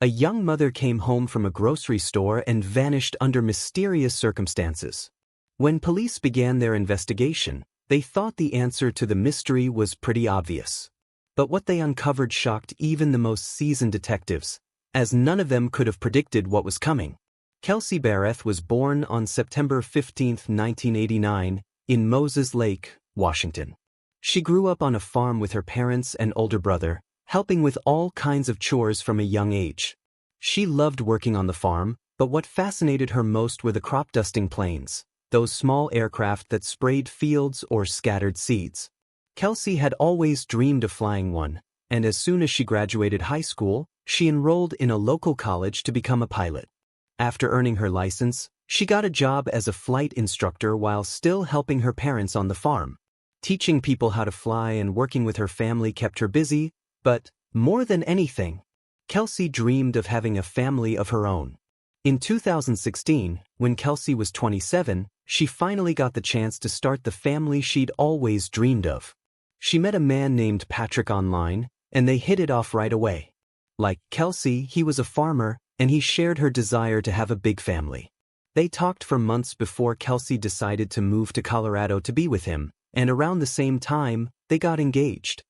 A young mother came home from a grocery store and vanished under mysterious circumstances. When police began their investigation, they thought the answer to the mystery was pretty obvious. But what they uncovered shocked even the most seasoned detectives, as none of them could have predicted what was coming. Kelsey Berreth was born on September 15, 1989, in Moses Lake, Washington. She grew up on a farm with her parents and older brother, helping with all kinds of chores from a young age. She loved working on the farm, but what fascinated her most were the crop-dusting planes, those small aircraft that sprayed fields or scattered seeds. Kelsey had always dreamed of flying one, and as soon as she graduated high school, she enrolled in a local college to become a pilot. After earning her license, she got a job as a flight instructor while still helping her parents on the farm. Teaching people how to fly and working with her family kept her busy, but, more than anything, Kelsey dreamed of having a family of her own. In 2016, when Kelsey was 27, she finally got the chance to start the family she'd always dreamed of. She met a man named Patrick online, and they hit it off right away. Like Kelsey, he was a farmer, and he shared her desire to have a big family. They talked for months before Kelsey decided to move to Colorado to be with him, and around the same time, they got engaged.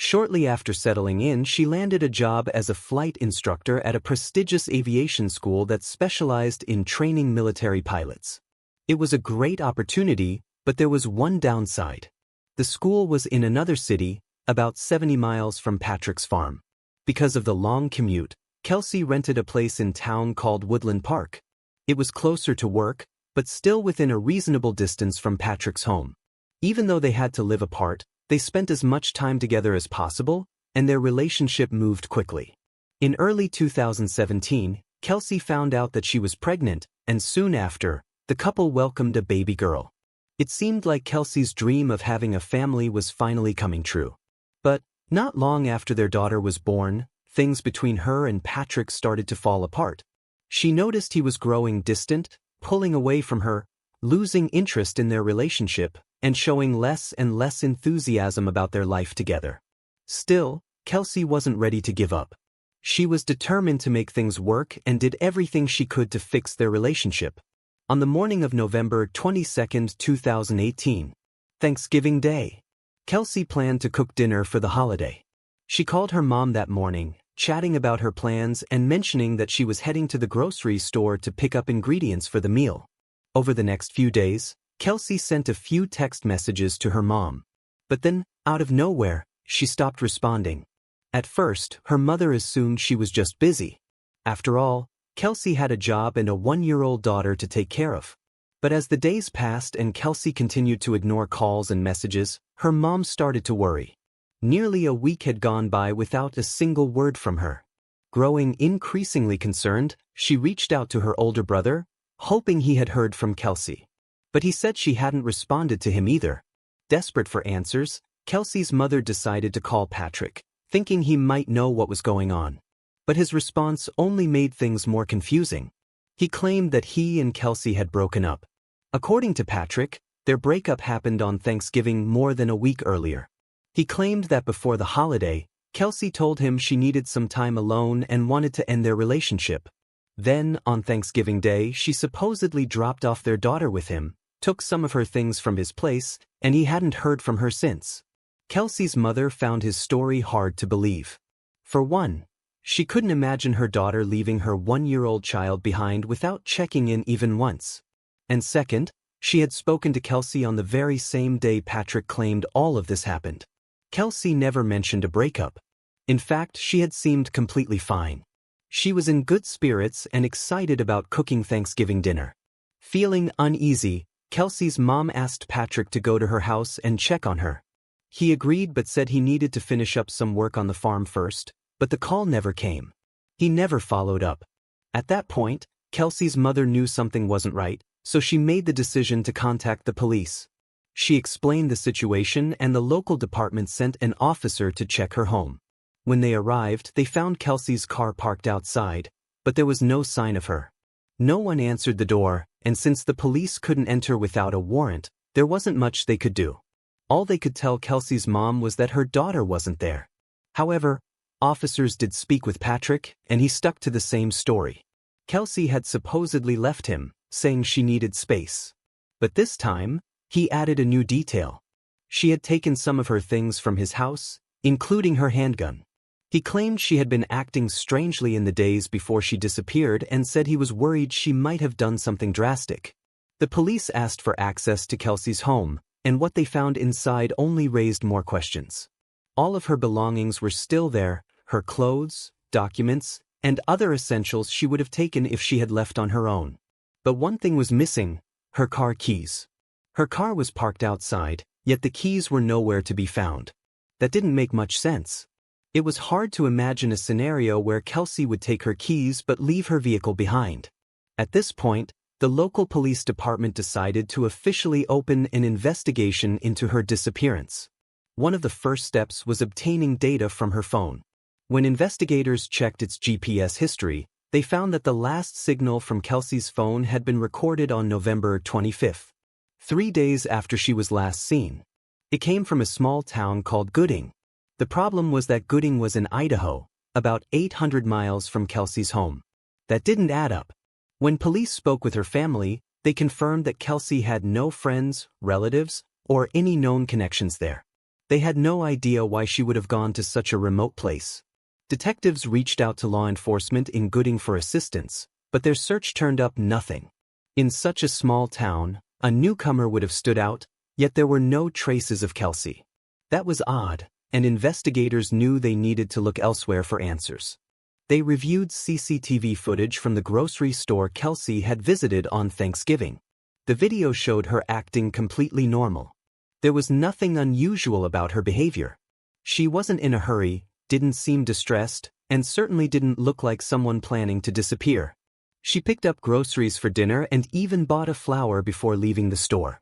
Shortly after settling in, she landed a job as a flight instructor at a prestigious aviation school that specialized in training military pilots. It was a great opportunity, but there was one downside. The school was in another city, about 70 miles from Patrick's farm. Because of the long commute, Kelsey rented a place in town called Woodland Park. It was closer to work, but still within a reasonable distance from Patrick's home. Even though they had to live apart, they spent as much time together as possible, and their relationship moved quickly. In early 2017, Kelsey found out that she was pregnant, and soon after, the couple welcomed a baby girl. It seemed like Kelsey's dream of having a family was finally coming true. But, not long after their daughter was born, things between her and Patrick started to fall apart. She noticed he was growing distant, pulling away from her, losing interest in their relationship, and showing less and less enthusiasm about their life together. Still, Kelsey wasn't ready to give up. She was determined to make things work and did everything she could to fix their relationship. On the morning of November 22, 2018, Thanksgiving Day, Kelsey planned to cook dinner for the holiday. She called her mom that morning, chatting about her plans and mentioning that she was heading to the grocery store to pick up ingredients for the meal. Over the next few days, Kelsey sent a few text messages to her mom. But then, out of nowhere, she stopped responding. At first, her mother assumed she was just busy. After all, Kelsey had a job and a 1-year-old daughter to take care of. But as the days passed and Kelsey continued to ignore calls and messages, her mom started to worry. Nearly a week had gone by without a single word from her. Growing increasingly concerned, she reached out to her older brother, hoping he had heard from Kelsey. But he said she hadn't responded to him either. Desperate for answers, Kelsey's mother decided to call Patrick, thinking he might know what was going on. But his response only made things more confusing. He claimed that he and Kelsey had broken up. According to Patrick, their breakup happened on Thanksgiving more than a week earlier. He claimed that before the holiday, Kelsey told him she needed some time alone and wanted to end their relationship. Then, on Thanksgiving Day, she supposedly dropped off their daughter with him, took some of her things from his place, and he hadn't heard from her since. Kelsey's mother found his story hard to believe. For one, she couldn't imagine her daughter leaving her 1-year-old child behind without checking in even once. And second, she had spoken to Kelsey on the very same day Patrick claimed all of this happened. Kelsey never mentioned a breakup. In fact, she had seemed completely fine. She was in good spirits and excited about cooking Thanksgiving dinner. Feeling uneasy, Kelsey's mom asked Patrick to go to her house and check on her. He agreed but said he needed to finish up some work on the farm first, but the call never came. He never followed up. At that point, Kelsey's mother knew something wasn't right, so she made the decision to contact the police. She explained the situation and the local department sent an officer to check her home. When they arrived, they found Kelsey's car parked outside, but there was no sign of her. No one answered the door, and since the police couldn't enter without a warrant, there wasn't much they could do. All they could tell Kelsey's mom was that her daughter wasn't there. However, Officers did speak with Patrick, and he stuck to the same story. Kelsey had supposedly left him, saying she needed space. But this time, he added a new detail. She had taken some of her things from his house, including her handgun. He claimed she had been acting strangely in the days before she disappeared and said he was worried she might have done something drastic. The police asked for access to Kelsey's home, and what they found inside only raised more questions. All of her belongings were still there, her clothes, documents, and other essentials she would have taken if she had left on her own. But one thing was missing: her car keys. Her car was parked outside, yet the keys were nowhere to be found. That didn't make much sense. It was hard to imagine a scenario where Kelsey would take her keys but leave her vehicle behind. At this point, the local police department decided to officially open an investigation into her disappearance. One of the first steps was obtaining data from her phone. When investigators checked its GPS history, they found that the last signal from Kelsey's phone had been recorded on November 25th, 3 days after she was last seen. It came from a small town called Gooding. The problem was that Gooding was in Idaho, about 800 miles from Kelsey's home. That didn't add up. When police spoke with her family, they confirmed that Kelsey had no friends, relatives, or any known connections there. They had no idea why she would have gone to such a remote place. Detectives reached out to law enforcement in Gooding for assistance, but their search turned up nothing. In such a small town, a newcomer would have stood out, yet there were no traces of Kelsey. That was odd, and investigators knew they needed to look elsewhere for answers. They reviewed CCTV footage from the grocery store Kelsey had visited on Thanksgiving. The video showed her acting completely normal. There was nothing unusual about her behavior. She wasn't in a hurry, didn't seem distressed, and certainly didn't look like someone planning to disappear. She picked up groceries for dinner and even bought a flower before leaving the store.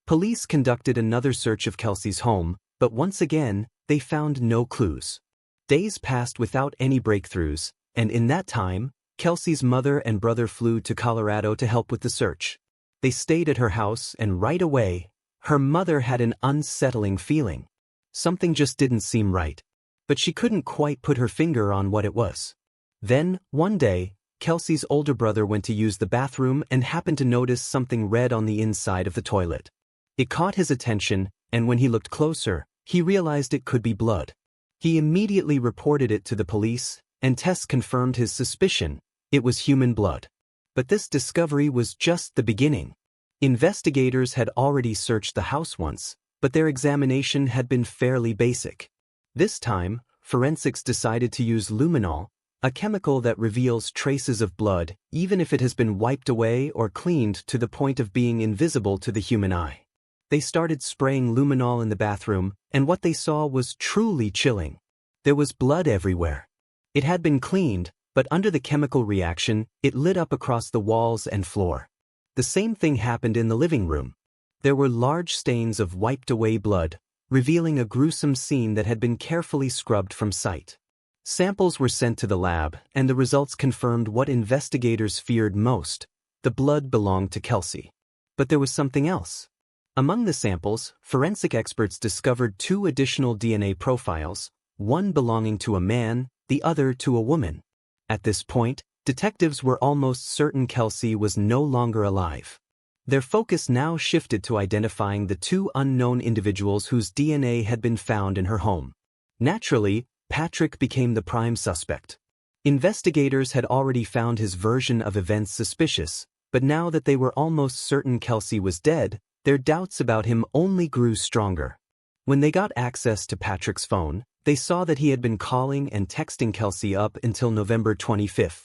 Police conducted another search of Kelsey's home, but once again, they found no clues. Days passed without any breakthroughs, and in that time, Kelsey's mother and brother flew to Colorado to help with the search. They stayed at her house, and right away, her mother had an unsettling feeling. Something just didn't seem right. But she couldn't quite put her finger on what it was. Then, one day, Kelsey's older brother went to use the bathroom and happened to notice something red on the inside of the toilet. It caught his attention, and when he looked closer, he realized it could be blood. He immediately reported it to the police, and tests confirmed his suspicion: it was human blood. But this discovery was just the beginning. Investigators had already searched the house once, but their examination had been fairly basic. This time, forensics decided to use luminol, a chemical that reveals traces of blood even if it has been wiped away or cleaned to the point of being invisible to the human eye. They started spraying luminol in the bathroom, and what they saw was truly chilling. There was blood everywhere. It had been cleaned, but under the chemical reaction, it lit up across the walls and floor. The same thing happened in the living room. There were large stains of wiped-away blood, revealing a gruesome scene that had been carefully scrubbed from sight. Samples were sent to the lab, and the results confirmed what investigators feared most: the blood belonged to Kelsey. But there was something else. Among the samples, forensic experts discovered 2 additional DNA profiles, one belonging to a man, the other to a woman. At this point, detectives were almost certain Kelsey was no longer alive. Their focus now shifted to identifying the 2 unknown individuals whose DNA had been found in her home. Naturally, Patrick became the prime suspect. Investigators had already found his version of events suspicious, but now that they were almost certain Kelsey was dead, their doubts about him only grew stronger. When they got access to Patrick's phone, they saw that he had been calling and texting Kelsey up until November 25th,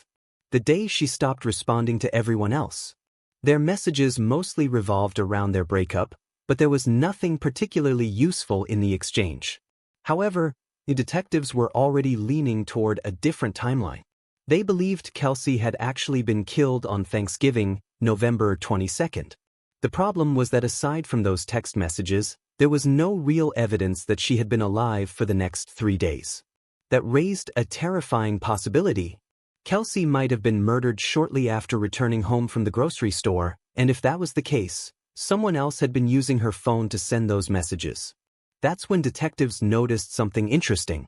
the day she stopped responding to everyone else. Their messages mostly revolved around their breakup, but there was nothing particularly useful in the exchange. However, the detectives were already leaning toward a different timeline. They believed Kelsey had actually been killed on Thanksgiving, November 22nd. The problem was that aside from those text messages, there was no real evidence that she had been alive for the next 3 days. That raised a terrifying possibility. Kelsey might have been murdered shortly after returning home from the grocery store, and if that was the case, someone else had been using her phone to send those messages. That's when detectives noticed something interesting.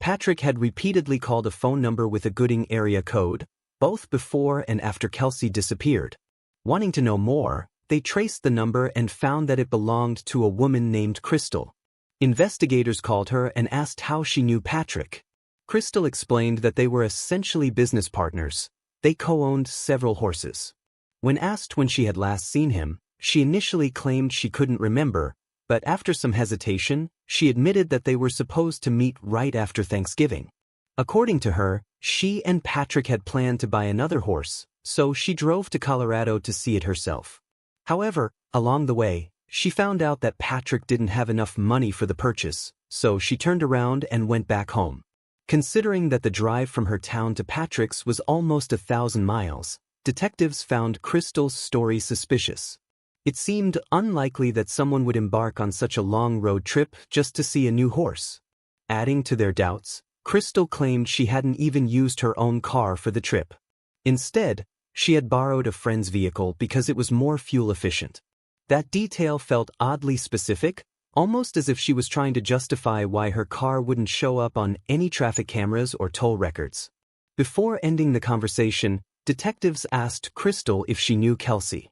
Patrick had repeatedly called a phone number with a Gooding area code, both before and after Kelsey disappeared. Wanting to know more, they traced the number and found that it belonged to a woman named Crystal. Investigators called her and asked how she knew Patrick. Crystal explained that they were essentially business partners. They co-owned several horses. When asked when she had last seen him, she initially claimed she couldn't remember, but after some hesitation, she admitted that they were supposed to meet right after Thanksgiving. According to her, she and Patrick had planned to buy another horse, so she drove to Colorado to see it herself. However, along the way, she found out that Patrick didn't have enough money for the purchase, so she turned around and went back home. Considering that the drive from her town to Patrick's was almost 1,000 miles, detectives found Crystal's story suspicious. It seemed unlikely that someone would embark on such a long road trip just to see a new horse. Adding to their doubts, Crystal claimed she hadn't even used her own car for the trip. Instead, she had borrowed a friend's vehicle because it was more fuel efficient. That detail felt oddly specific, almost as if she was trying to justify why her car wouldn't show up on any traffic cameras or toll records. Before ending the conversation, detectives asked Crystal if she knew Kelsey.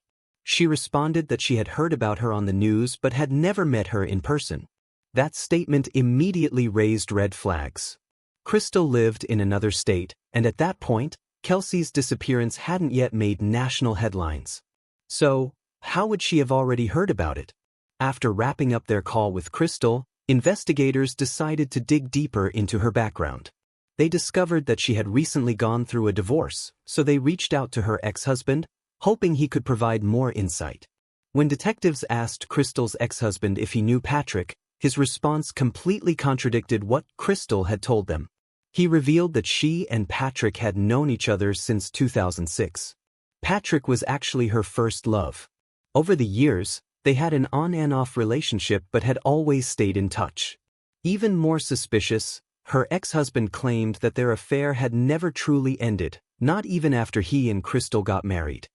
She responded that she had heard about her on the news but had never met her in person. That statement immediately raised red flags. Crystal lived in another state, and at that point, Kelsey's disappearance hadn't yet made national headlines. So, how would she have already heard about it? After wrapping up their call with Crystal, investigators decided to dig deeper into her background. They discovered that she had recently gone through a divorce, so they reached out to her ex-husband, hoping he could provide more insight. When detectives asked Crystal's ex-husband if he knew Patrick, his response completely contradicted what Crystal had told them. He revealed that she and Patrick had known each other since 2006. Patrick was actually her first love. Over the years, they had an on-and-off relationship but had always stayed in touch. Even more suspicious, her ex-husband claimed that their affair had never truly ended, not even after he and Crystal got married.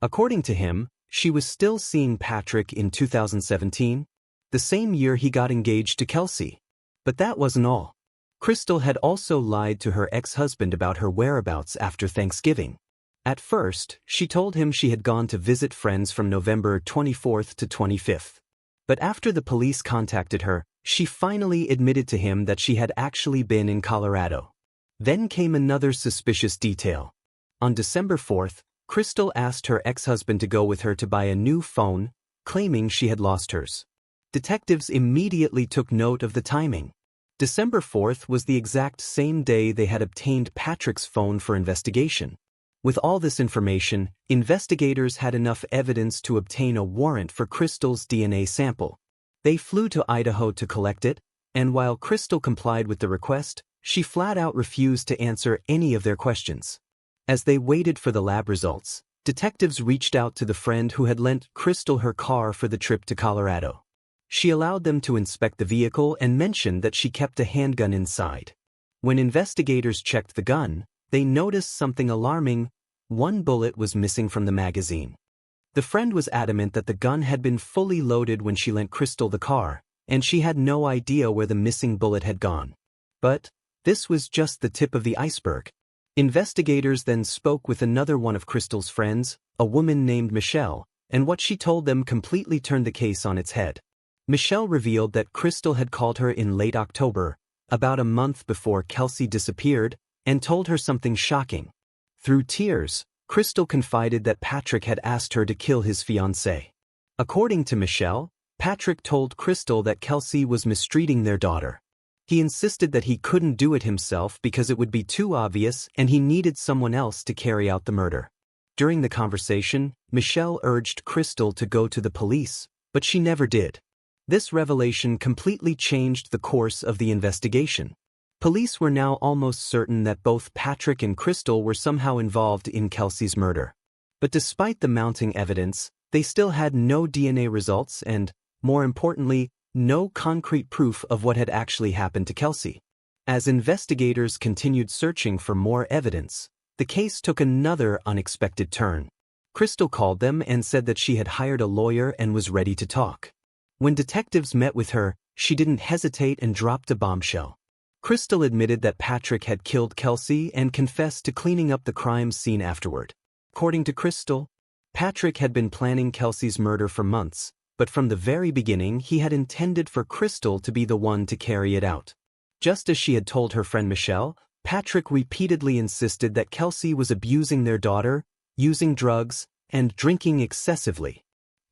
According to him, she was still seeing Patrick in 2017, the same year he got engaged to Kelsey. But that wasn't all. Crystal had also lied to her ex-husband about her whereabouts after Thanksgiving. At first, she told him she had gone to visit friends from November 24th to 25th. But after the police contacted her, she finally admitted to him that she had actually been in Colorado. Then came another suspicious detail. On December 4th, Crystal asked her ex-husband to go with her to buy a new phone, claiming she had lost hers. Detectives immediately took note of the timing. December 4th was the exact same day they had obtained Patrick's phone for investigation. With all this information, investigators had enough evidence to obtain a warrant for Crystal's DNA sample. They flew to Idaho to collect it, and while Crystal complied with the request, she flat out refused to answer any of their questions. As they waited for the lab results, detectives reached out to the friend who had lent Crystal her car for the trip to Colorado. She allowed them to inspect the vehicle and mentioned that she kept a handgun inside. When investigators checked the gun, they noticed something alarming. One bullet was missing from the magazine. The friend was adamant that the gun had been fully loaded when she lent Crystal the car, and she had no idea where the missing bullet had gone. But this was just the tip of the iceberg. Investigators then spoke with another one of Crystal's friends, a woman named Michelle, and what she told them completely turned the case on its head. Michelle revealed that Crystal had called her in late October, about a month before Kelsey disappeared, and told her something shocking. Through tears, Crystal confided that Patrick had asked her to kill his fiancée. According to Michelle, Patrick told Crystal that Kelsey was mistreating their daughter. He insisted that he couldn't do it himself because it would be too obvious and he needed someone else to carry out the murder. During the conversation, Michelle urged Crystal to go to the police, but she never did. This revelation completely changed the course of the investigation. Police were now almost certain that both Patrick and Crystal were somehow involved in Kelsey's murder. But despite the mounting evidence, they still had no DNA results and, more importantly, no concrete proof of what had actually happened to Kelsey. As investigators continued searching for more evidence, the case took another unexpected turn. Crystal called them and said that she had hired a lawyer and was ready to talk. When detectives met with her, she didn't hesitate and dropped a bombshell. Crystal admitted that Patrick had killed Kelsey and confessed to cleaning up the crime scene afterward. According to Crystal, Patrick had been planning Kelsey's murder for months, but from the very beginning he had intended for Crystal to be the one to carry it out. Just as she had told her friend Michelle, Patrick repeatedly insisted that Kelsey was abusing their daughter, using drugs, and drinking excessively.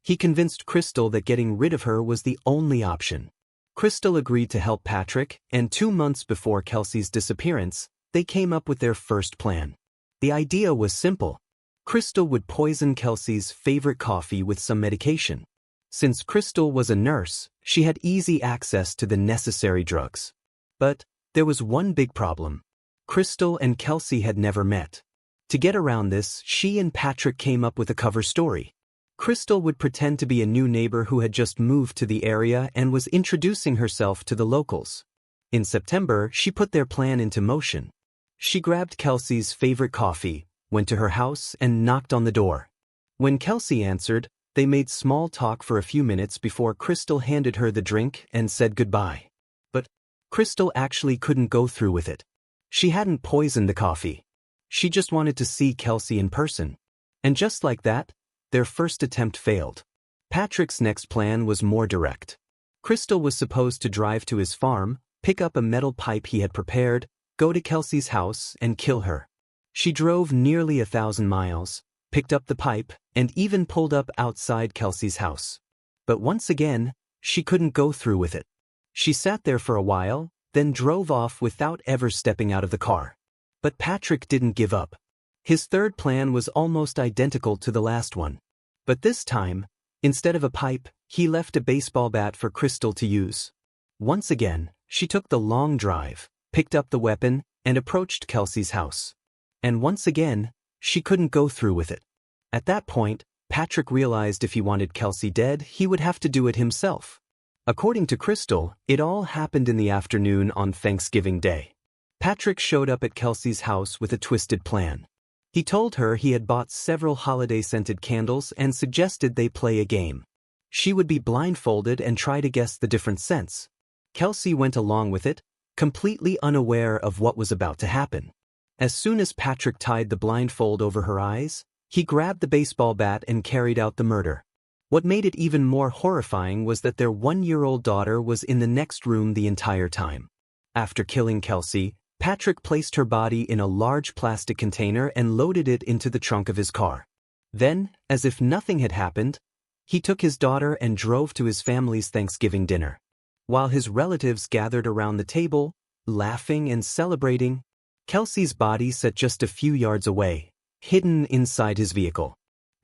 He convinced Crystal that getting rid of her was the only option. Crystal agreed to help Patrick, and 2 months before Kelsey's disappearance, they came up with their first plan. The idea was simple. Crystal would poison Kelsey's favorite coffee with some medication. Since Crystal was a nurse, she had easy access to the necessary drugs. But there was one big problem. Crystal and Kelsey had never met. To get around this, she and Patrick came up with a cover story. Crystal would pretend to be a new neighbor who had just moved to the area and was introducing herself to the locals. In September, she put their plan into motion. She grabbed Kelsey's favorite coffee, went to her house, and knocked on the door. When Kelsey answered, they made small talk for a few minutes before Crystal handed her the drink and said goodbye. But Crystal actually couldn't go through with it. She hadn't poisoned the coffee. She just wanted to see Kelsey in person. And just like that, their first attempt failed. Patrick's next plan was more direct. Crystal was supposed to drive to his farm, pick up a metal pipe he had prepared, go to Kelsey's house, and kill her. She drove nearly 1,000 miles, picked up the pipe, and even pulled up outside Kelsey's house. But once again, she couldn't go through with it. She sat there for a while, then drove off without ever stepping out of the car. But Patrick didn't give up. His third plan was almost identical to the last one. But this time, instead of a pipe, he left a baseball bat for Crystal to use. Once again, she took the long drive, picked up the weapon, and approached Kelsey's house. And once again, she couldn't go through with it. At that point, Patrick realized if he wanted Kelsey dead, he would have to do it himself. According to Crystal, it all happened in the afternoon on Thanksgiving Day. Patrick showed up at Kelsey's house with a twisted plan. He told her he had bought several holiday-scented candles and suggested they play a game. She would be blindfolded and try to guess the different scents. Kelsey went along with it, completely unaware of what was about to happen. As soon as Patrick tied the blindfold over her eyes, he grabbed the baseball bat and carried out the murder. What made it even more horrifying was that their 1-year-old daughter was in the next room the entire time. After killing Kelsey, Patrick placed her body in a large plastic container and loaded it into the trunk of his car. Then, as if nothing had happened, he took his daughter and drove to his family's Thanksgiving dinner. While his relatives gathered around the table, laughing and celebrating, Kelsey's body sat just a few yards away, hidden inside his vehicle.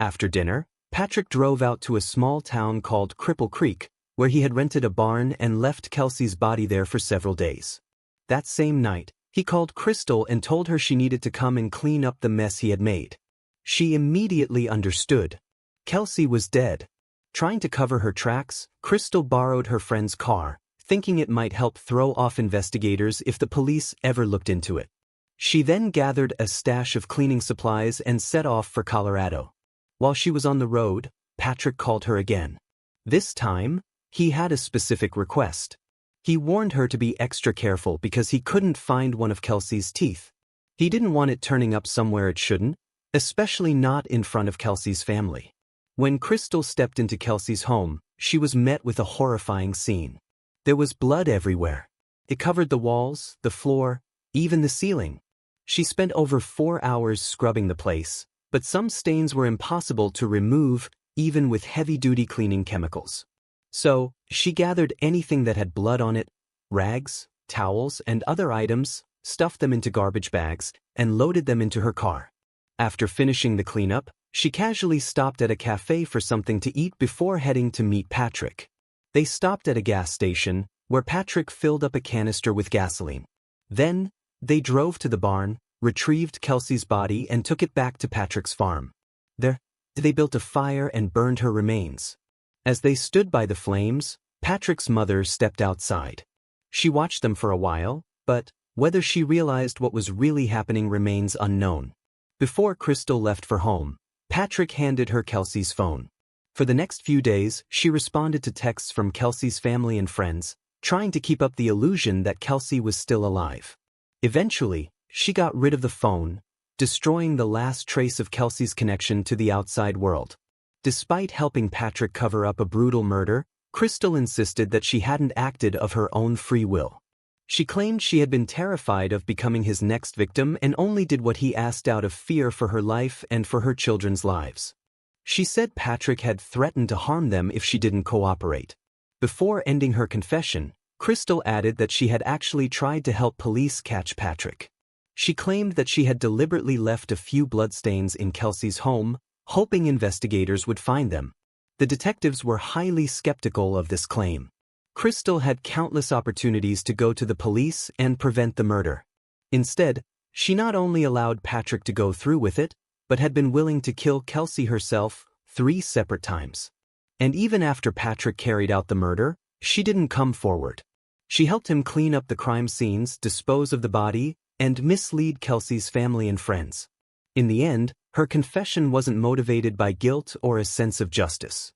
After dinner, Patrick drove out to a small town called Cripple Creek, where he had rented a barn and left Kelsey's body there for several days. That same night, he called Crystal and told her she needed to come and clean up the mess he had made. She immediately understood. Kelsey was dead. Trying to cover her tracks, Crystal borrowed her friend's car, thinking it might help throw off investigators if the police ever looked into it. She then gathered a stash of cleaning supplies and set off for Colorado. While she was on the road, Patrick called her again. This time, he had a specific request. He warned her to be extra careful because he couldn't find one of Kelsey's teeth. He didn't want it turning up somewhere it shouldn't, especially not in front of Kelsey's family. When Crystal stepped into Kelsey's home, she was met with a horrifying scene. There was blood everywhere. It covered the walls, the floor, even the ceiling. She spent over 4 hours scrubbing the place, but some stains were impossible to remove, even with heavy-duty cleaning chemicals. So, she gathered anything that had blood on it, rags, towels, and other items, stuffed them into garbage bags, and loaded them into her car. After finishing the cleanup, she casually stopped at a cafe for something to eat before heading to meet Patrick. They stopped at a gas station, where Patrick filled up a canister with gasoline. Then, they drove to the barn, retrieved Kelsey's body, and took it back to Patrick's farm. There, they built a fire and burned her remains. As they stood by the flames, Patrick's mother stepped outside. She watched them for a while, but whether she realized what was really happening remains unknown. Before Crystal left for home, Patrick handed her Kelsey's phone. For the next few days, she responded to texts from Kelsey's family and friends, trying to keep up the illusion that Kelsey was still alive. Eventually, she got rid of the phone, destroying the last trace of Kelsey's connection to the outside world. Despite helping Patrick cover up a brutal murder, Crystal insisted that she hadn't acted of her own free will. She claimed she had been terrified of becoming his next victim and only did what he asked out of fear for her life and for her children's lives. She said Patrick had threatened to harm them if she didn't cooperate. Before ending her confession, Crystal added that she had actually tried to help police catch Patrick. She claimed that she had deliberately left a few bloodstains in Kelsey's home, hoping investigators would find them. The detectives were highly skeptical of this claim. Crystal had countless opportunities to go to the police and prevent the murder. Instead, she not only allowed Patrick to go through with it, but had been willing to kill Kelsey herself 3 separate times. And even after Patrick carried out the murder, she didn't come forward. She helped him clean up the crime scenes, dispose of the body, and mislead Kelsey's family and friends. In the end, her confession wasn't motivated by guilt or a sense of justice.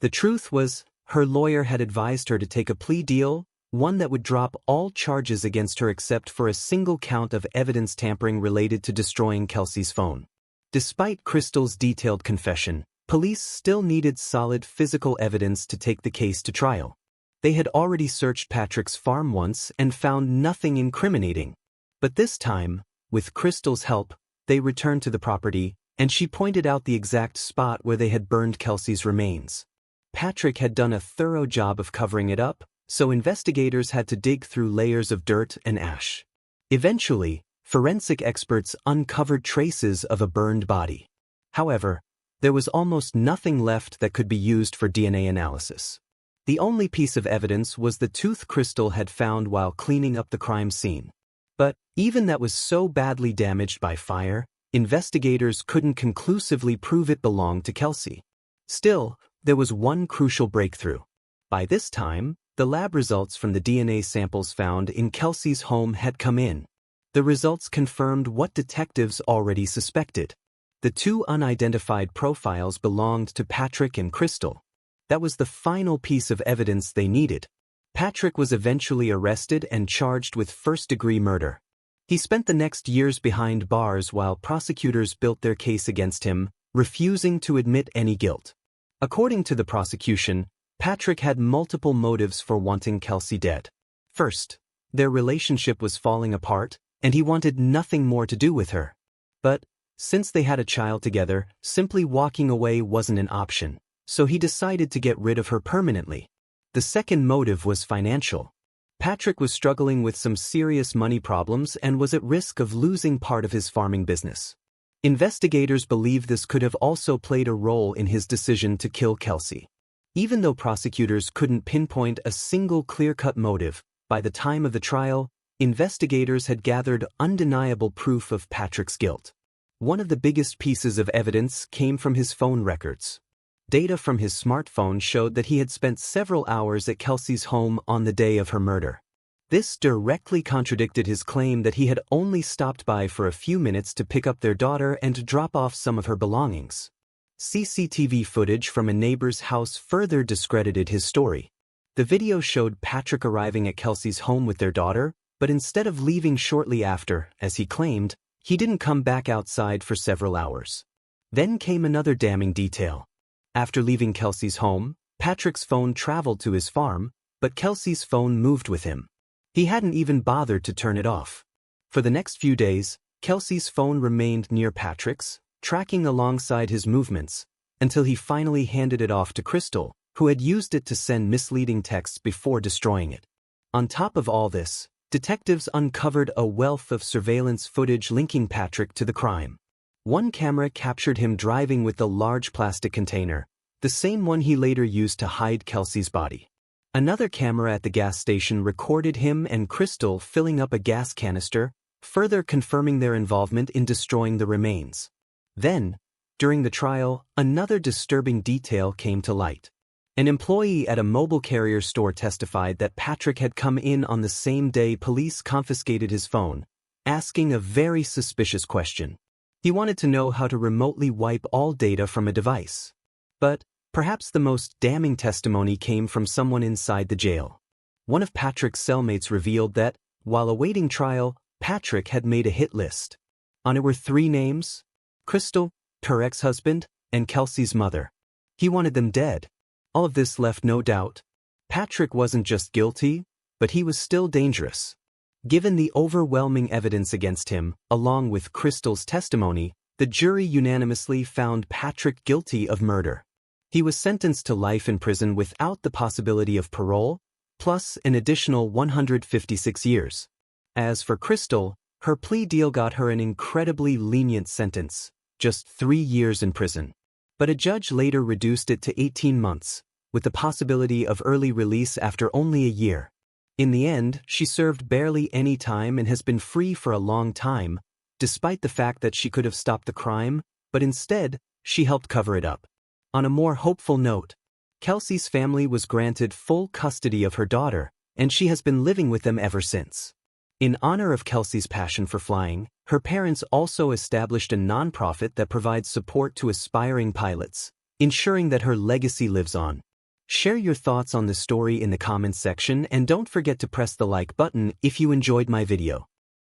The truth was, her lawyer had advised her to take a plea deal, one that would drop all charges against her except for a single count of evidence tampering related to destroying Kelsey's phone. Despite Crystal's detailed confession, police still needed solid physical evidence to take the case to trial. They had already searched Patrick's farm once and found nothing incriminating. But this time, with Crystal's help, they returned to the property, and she pointed out the exact spot where they had burned Kelsey's remains. Patrick had done a thorough job of covering it up, so investigators had to dig through layers of dirt and ash. Eventually, forensic experts uncovered traces of a burned body. However, there was almost nothing left that could be used for DNA analysis. The only piece of evidence was the tooth Crystal had found while cleaning up the crime scene. But even that was so badly damaged by fire, investigators couldn't conclusively prove it belonged to Kelsey. Still, there was one crucial breakthrough. By this time, the lab results from the DNA samples found in Kelsey's home had come in. The results confirmed what detectives already suspected. The 2 unidentified profiles belonged to Patrick and Crystal. That was the final piece of evidence they needed. Patrick was eventually arrested and charged with first-degree murder. He spent the next years behind bars while prosecutors built their case against him, refusing to admit any guilt. According to the prosecution, Patrick had multiple motives for wanting Kelsey dead. First, their relationship was falling apart, and he wanted nothing more to do with her. But, since they had a child together, simply walking away wasn't an option, so he decided to get rid of her permanently. The second motive was financial. Patrick was struggling with some serious money problems and was at risk of losing part of his farming business. Investigators believe this could have also played a role in his decision to kill Kelsey. Even though prosecutors couldn't pinpoint a single clear-cut motive, by the time of the trial, investigators had gathered undeniable proof of Patrick's guilt. One of the biggest pieces of evidence came from his phone records. Data from his smartphone showed that he had spent several hours at Kelsey's home on the day of her murder. This directly contradicted his claim that he had only stopped by for a few minutes to pick up their daughter and to drop off some of her belongings. CCTV footage from a neighbor's house further discredited his story. The video showed Patrick arriving at Kelsey's home with their daughter, but instead of leaving shortly after, as he claimed, he didn't come back outside for several hours. Then came another damning detail. After leaving Kelsey's home, Patrick's phone traveled to his farm, but Kelsey's phone moved with him. He hadn't even bothered to turn it off. For the next few days, Kelsey's phone remained near Patrick's, tracking alongside his movements, until he finally handed it off to Crystal, who had used it to send misleading texts before destroying it. On top of all this, detectives uncovered a wealth of surveillance footage linking Patrick to the crime. One camera captured him driving with the large plastic container, the same one he later used to hide Kelsey's body. Another camera at the gas station recorded him and Crystal filling up a gas canister, further confirming their involvement in destroying the remains. Then, during the trial, another disturbing detail came to light. An employee at a mobile carrier store testified that Patrick had come in on the same day police confiscated his phone, asking a very suspicious question. He wanted to know how to remotely wipe all data from a device. But perhaps the most damning testimony came from someone inside the jail. One of Patrick's cellmates revealed that, while awaiting trial, Patrick had made a hit list. On it were 3 names: Crystal, her ex-husband, and Kelsey's mother. He wanted them dead. All of this left no doubt. Patrick wasn't just guilty, but he was still dangerous. Given the overwhelming evidence against him, along with Crystal's testimony, the jury unanimously found Patrick guilty of murder. He was sentenced to life in prison without the possibility of parole, plus an additional 156 years. As for Crystal, her plea deal got her an incredibly lenient sentence, just 3 years in prison. But a judge later reduced it to 18 months, with the possibility of early release after only a year. In the end, she served barely any time and has been free for a long time, despite the fact that she could have stopped the crime, but instead, she helped cover it up. On a more hopeful note, Kelsey's family was granted full custody of her daughter, and she has been living with them ever since. In honor of Kelsey's passion for flying, her parents also established a nonprofit that provides support to aspiring pilots, ensuring that her legacy lives on. Share your thoughts on the story in the comments section and don't forget to press the like button if you enjoyed my video.